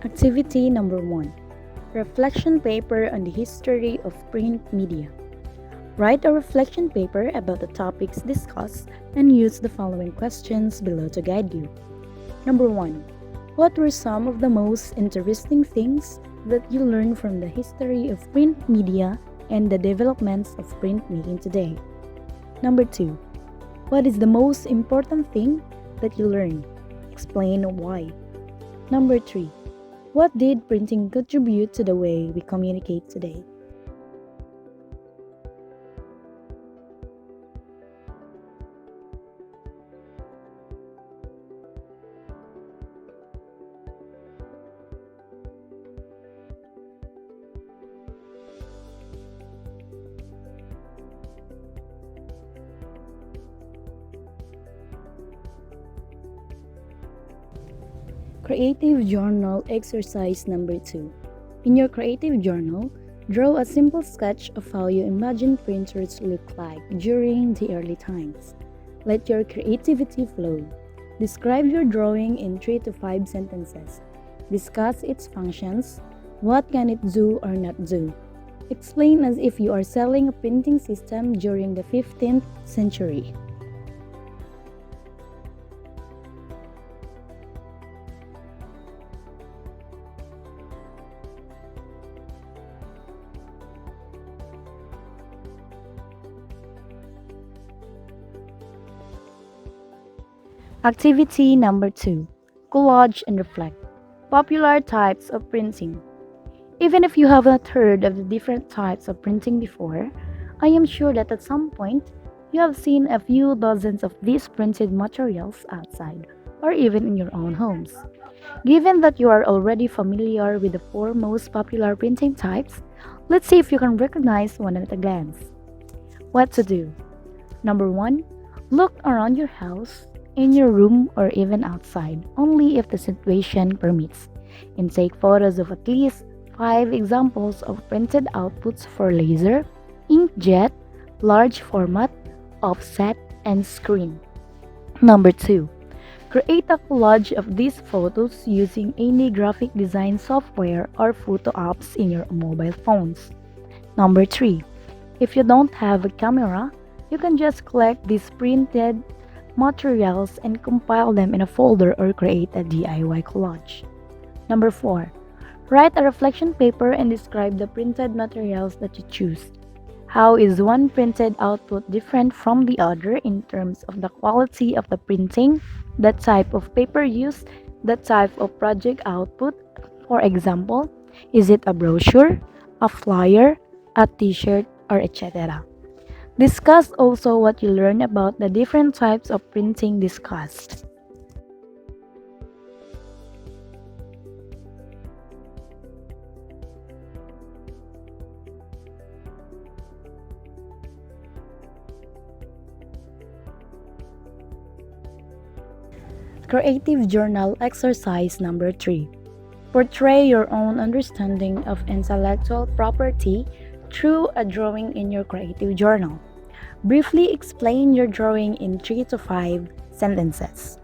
Activity number 1. Reflection paper on the history of print media. Write a reflection paper about the topics discussed and use the following questions below to guide you. Number 1. What were some of the most interesting things that you learned from the history of print media and the developments of printmaking today? Number 2. What is the most important thing that you learned? Explain why. Number 3. What did printing contribute to the way we communicate today? Creative Journal Exercise number 2. In your creative journal, draw a simple sketch of how you imagine printers look like during the early times. Let your creativity flow. Describe your drawing in 3 to 5 sentences. Discuss its functions. What can it do or not do? Explain as if you are selling a printing system during the 15th century. Activity number 2. Collage and reflect. Popular types of printing. Even if you have not heard of the different types of printing before, I am sure that at some point you have seen a few dozens of these printed materials outside or even in your own homes. Given that you are already familiar with the 4 most popular printing types, let's see if you can recognize one at a glance. What to do? Number 1. Look around your house, in your room, or even outside, only if the situation permits, and take photos of at least 5 examples of printed outputs for laser, inkjet, large format, offset, and screen. Number 2. Create a collage of these photos using any graphic design software or photo apps in your mobile phones. Number 3. If you don't have a camera, you can just collect these printed materials and compile them in a folder or create a DIY collage. Number 4. Write a reflection paper and describe the printed materials that you choose. How is one printed output different from the other in terms of the quality of the printing, the type of paper used, the type of project output? For example, is it a brochure, a flyer, a t-shirt, or etc.? Discuss also what you learn about the different types of printing discussed. Creative Journal Exercise number 3. Portray your own understanding of intellectual property through a drawing in your creative journal. Briefly explain your drawing in 3 to 5 sentences.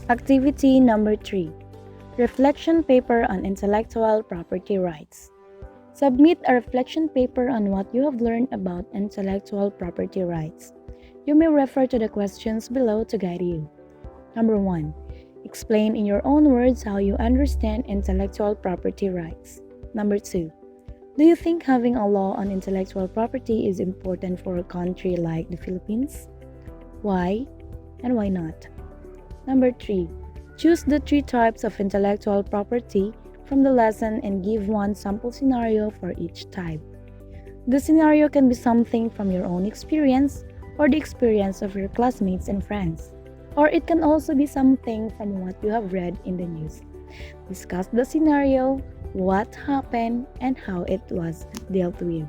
Activity number 3. Reflection paper on intellectual property rights. Submit a reflection paper on what you have learned about intellectual property rights. You may refer to the questions below to guide you. Number 1. Explain in your own words how you understand intellectual property rights. Number 2. Do you think having a law on intellectual property is important for a country like the Philippines? Why and why not? Number 3. Choose the 3 types of intellectual property from the lesson and give one sample scenario for each type. The scenario can be something from your own experience or the experience of your classmates and friends, or it can also be something from what you have read in the news. Discuss the scenario, what happened, and how it was dealt with.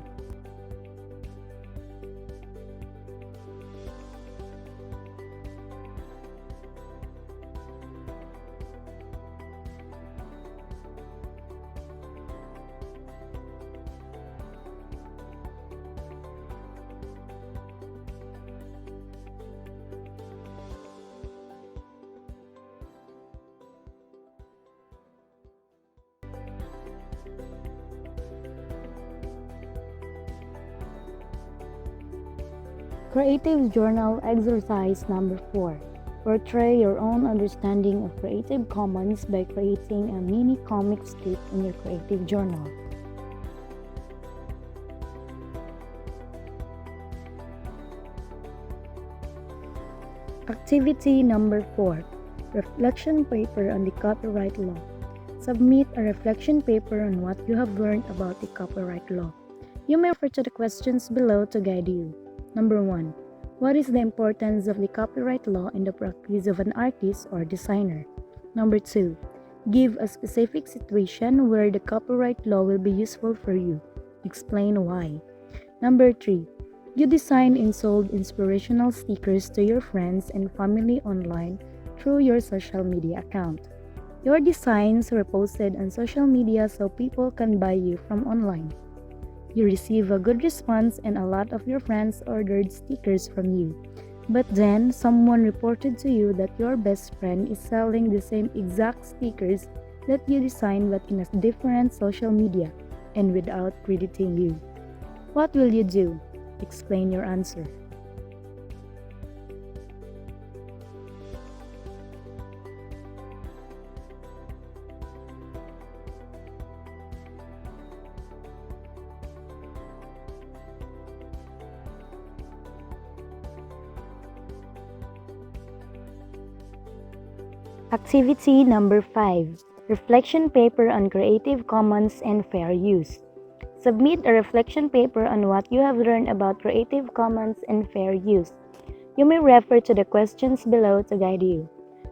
Creative Journal Exercise Number 4. Portray your own understanding of Creative Commons by creating a mini comic strip in your creative journal. Activity number 4. Reflection paper on the copyright law. Submit a reflection paper on what you have learned about the copyright law. You may refer to the questions below to guide you. Number 1. What is the importance of the copyright law in the practice of an artist or designer? Number 2. Give a specific situation where the copyright law will be useful for you. Explain why. Number 3. You design and sold inspirational stickers to your friends and family online through your social media account. Your designs were posted on social media so people can buy you from online. You receive a good response and a lot of your friends ordered stickers from you. But then, someone reported to you that your best friend is selling the same exact stickers that you designed but in a different social media and without crediting you. What will you do? Explain your answer. Activity number 5. Reflection paper on Creative Commons and fair use. Submit a reflection paper on what you have learned about Creative Commons and fair use. You may refer to the questions below to guide you.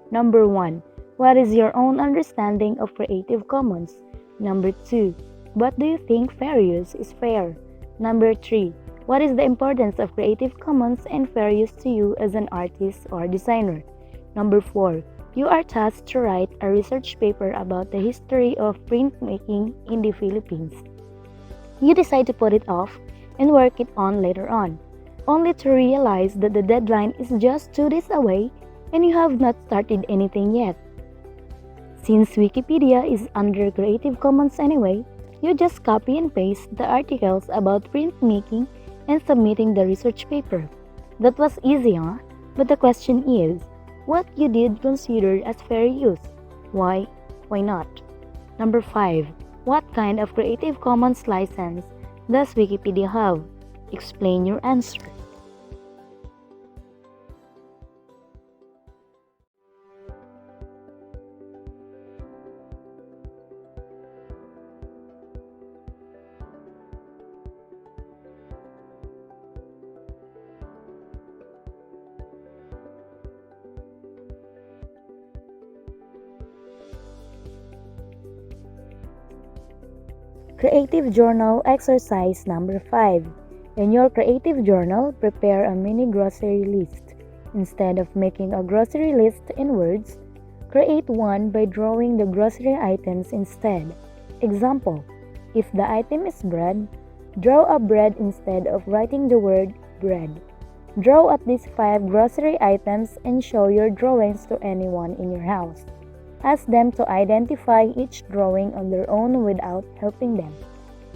Number 1. What is your own understanding of Creative Commons? Number 2. What do you think fair use is fair? Number 3. What is the importance of Creative Commons and fair use to you as an artist or designer? Number 4. You are tasked to write a research paper about the history of printmaking in the Philippines. You decide to put it off and work it on later on, only to realize that the deadline is just 2 days away and you have not started anything yet. Since Wikipedia is under Creative Commons anyway, you just copy and paste the articles about printmaking and submitting the research paper. That was easy, huh? But the question is, what you did considered as fair use? Why? Why not? Number 5. What kind of Creative Commons license does Wikipedia have? Explain your answer. Creative Journal Exercise Number 5. In your Creative Journal, prepare a mini grocery list. Instead of making a grocery list in words, create one by drawing the grocery items instead. Example: if the item is bread, draw a bread instead of writing the word bread. Draw at least 5 grocery items and show your drawings to anyone in your house. Ask them to identify each drawing on their own without helping them.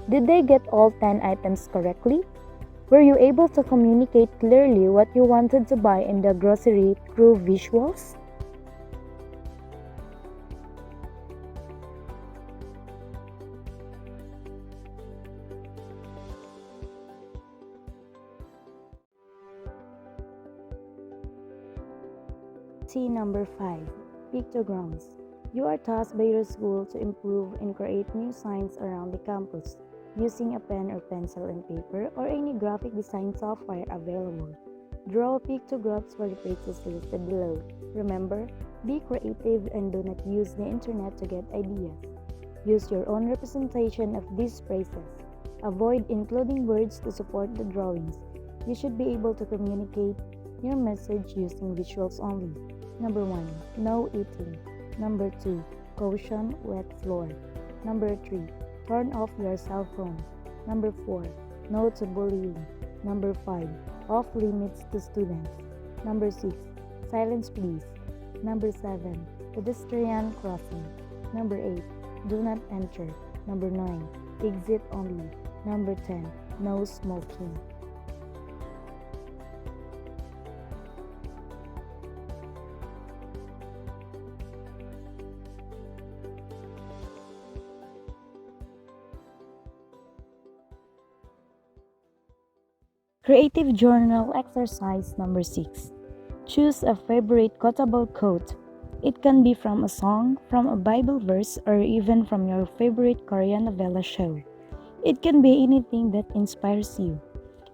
Did they get all 10 items correctly? Were you able to communicate clearly what you wanted to buy in the grocery through visuals? Number 5. Pictograms. You are tasked by your school to improve and create new signs around the campus using a pen or pencil and paper or any graphic design software available. Draw pictographs for the places listed below. Remember, be creative and do not use the internet to get ideas. Use your own representation of these phrases. Avoid including words to support the drawings. You should be able to communicate your message using visuals only. Number 1. No eating. Number 2. Caution wet floor. Number 3. Turn off your cell phone. Number 4. No to bullying. Number 5. Off limits to students. Number 6. Silence please. Number 7. Pedestrian crossing. Number 8. Do not enter. Number 9. Exit only. Number 10. No smoking. Creative Journal Exercise number 6. Choose a favorite quotable quote. It can be from a song, from a Bible verse, or even from your favorite Korean novella show. It can be anything that inspires you.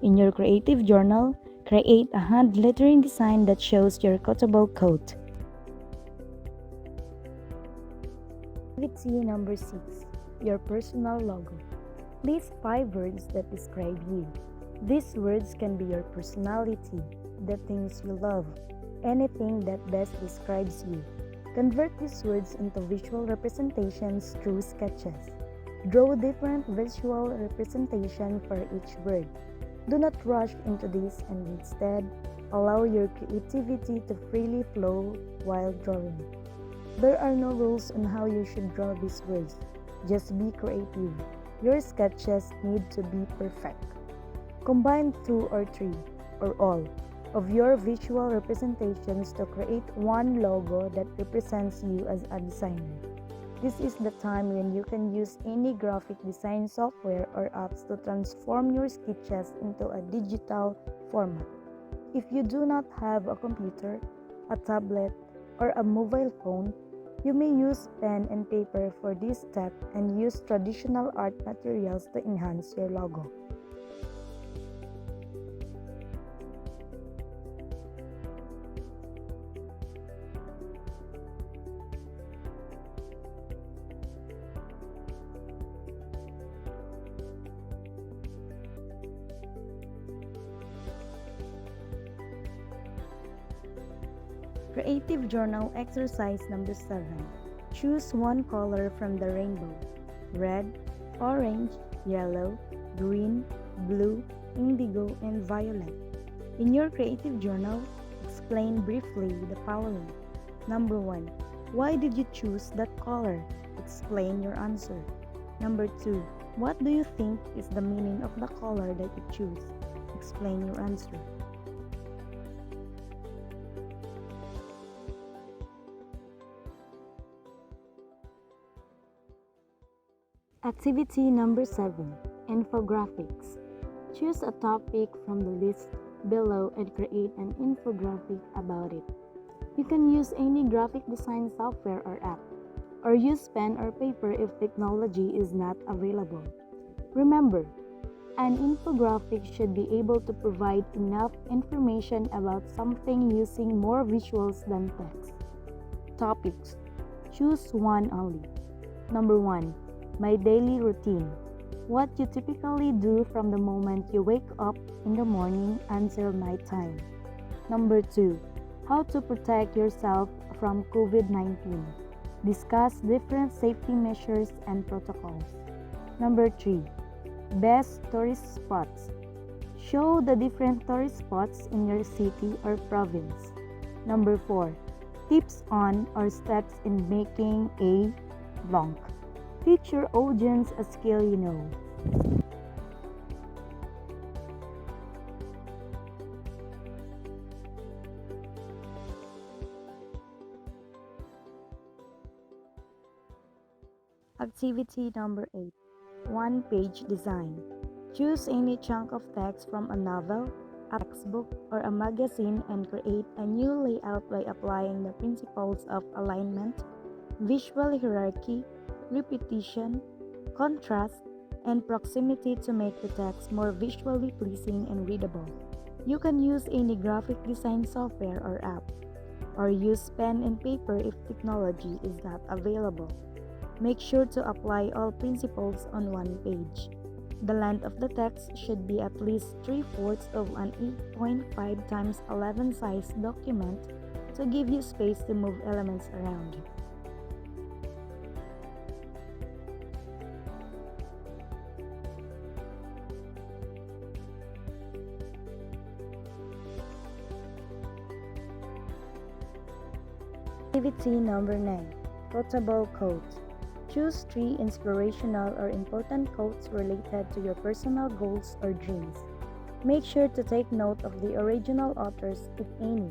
In your creative journal, create a hand lettering design that shows your quotable quote. Activity number 6. Your personal logo. List 5 words that describe you. These words can be your personality, the things you love, anything that best describes you. Convert these words into visual representations through sketches. Draw different visual representation for each word. Do not rush into this and instead allow your creativity to freely flow while drawing. There are no rules on how you should draw these words. Just be creative. Your sketches need to be perfect. Combine 2 or 3, or all, of your visual representations to create one logo that represents you as a designer. This is the time when you can use any graphic design software or apps to transform your sketches into a digital format. If you do not have a computer, a tablet, or a mobile phone, you may use pen and paper for this step and use traditional art materials to enhance your logo. Creative Journal Exercise number 7. Choose one color from the rainbow. Red, orange, yellow, green, blue, indigo, and violet. In your creative journal, explain briefly the following. Number 1. Why did you choose that color? Explain your answer. Number 2. What do you think is the meaning of the color that you choose? Explain your answer. Activity number 7. Infographics. Choose a topic from the list below and create an infographic about it. You can use any graphic design software or app, or use pen or paper if technology is not available. Remember, an infographic should be able to provide enough information about something using more visuals than text. Topics. Choose one only. Number 1. My daily routine. What you typically do from the moment you wake up in the morning until nighttime. Number 2. How to protect yourself from COVID-19. Discuss different safety measures and protocols. Number 3. Best tourist spots. Show the different tourist spots in your city or province. Number 4. Tips on or steps in making a blank. Teach your audience a skill you know. Activity number 8. One-page design. Choose any chunk of text from a novel, a textbook, or a magazine and create a new layout by applying the principles of alignment, visual hierarchy, repetition, contrast, and proximity to make the text more visually pleasing and readable. You can use any graphic design software or app, or use pen and paper if technology is not available. Make sure to apply all principles on one page. The length of the text should be at least 3/4 of an 8.5 times 11 size document to give you space to move elements around. Activity number 9. Quotable quotes. Choose 3 inspirational or important quotes related to your personal goals or dreams. Make sure to take note of the original authors, if any.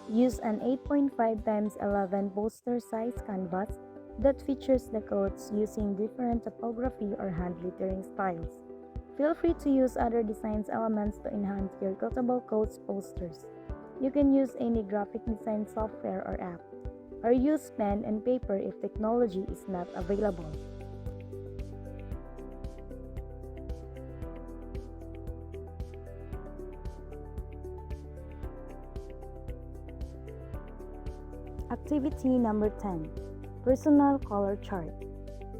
Use an 8.5 times 11 poster size canvas that features the quotes using different typography or hand lettering styles. Feel free to use other designs elements to enhance your Quotable Coats posters. You can use any graphic design software or app, or use pen and paper if technology is not available. Activity number 10. Personal color chart.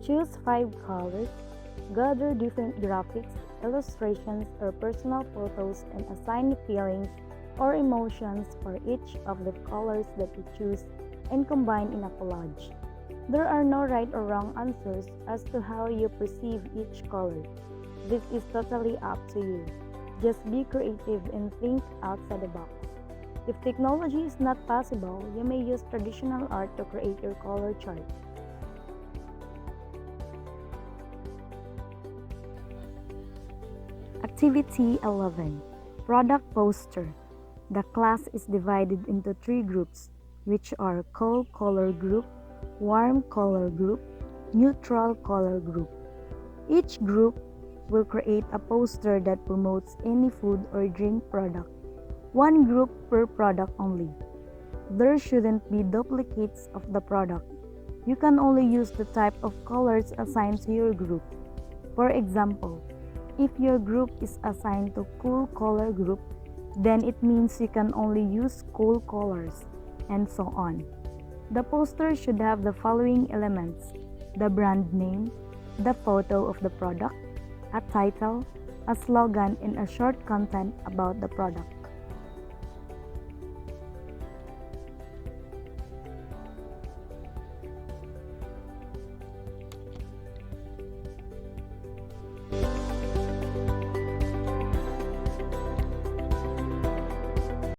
Choose 5 colors, gather different graphics, illustrations, or personal photos and assign feelings or emotions for each of the colors that you choose and combine in a collage. There are no right or wrong answers as to how you perceive each color. This is totally up to you. Just be creative and think outside the box. If technology is not possible, you may use traditional art to create your color chart. Activity 11. Product Poster. The class is divided into 3 groups, which are cold color group, warm color group, neutral color group. Each group will create a poster that promotes any food or drink product. One group per product only. There shouldn't be duplicates of the product. You can only use the type of colors assigned to your group. For example, if your group is assigned to cool color group, then it means you can only use cool colors, and so on. The poster should have the following elements: the brand name, the photo of the product, a title, a slogan, and a short content about the product.